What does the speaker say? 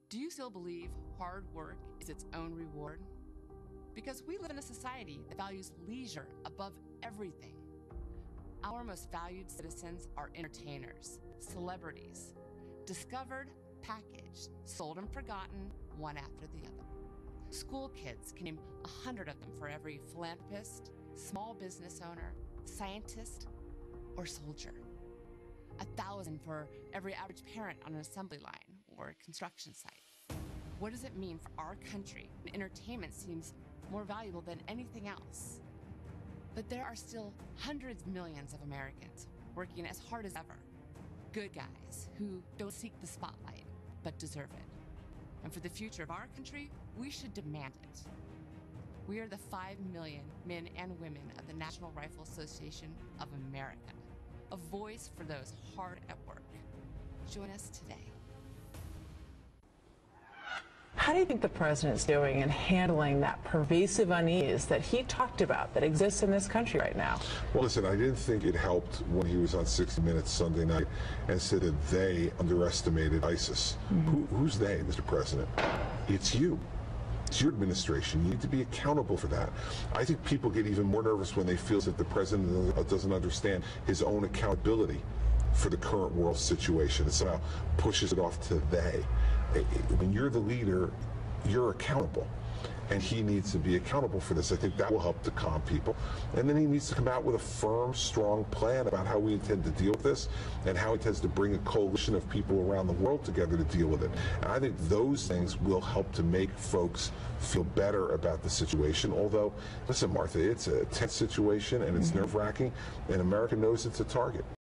Do you still believe hard work is its own reward? Because we live in a society that values leisure above everything. Our most valued citizens are entertainers, celebrities, discovered, packaged, sold and forgotten, one after the other. School kids can name 100 of them for every philanthropist, small business owner, scientist, or soldier. 1,000 for every average parent on an assembly line or a construction site. What does it mean for our country when entertainment seems more valuable than anything else? But there are still hundreds of millions of Americans working as hard as ever. Good guys who don't seek the spotlight, but deserve it. And for the future of our country, we should demand it. We are the 5 million men and women of the National Rifle Association of America, a voice for those hard at work. Join us today. How do you think the president's doing in handling that pervasive unease that he talked about that exists in this country right now? Well, listen, I didn't think it helped when he was on 60 Minutes Sunday night and said that they underestimated ISIS. Who's they, Mr. President? It's you. It's your administration. You need to be accountable for that. I think people get even more nervous when they feel that the president doesn't understand his own accountability for the current world situation. It somehow pushes it off to they. When you're the leader, you're accountable. And he needs to be accountable for this. I think that will help to calm people. And then he needs to come out with a firm, strong plan about how we intend to deal with this and how he intends to bring a coalition of people around the world together to deal with it. And I think those things will help to make folks feel better about the situation. Although, listen, Martha, it's a tense situation and it's nerve-wracking, and America knows it's a target.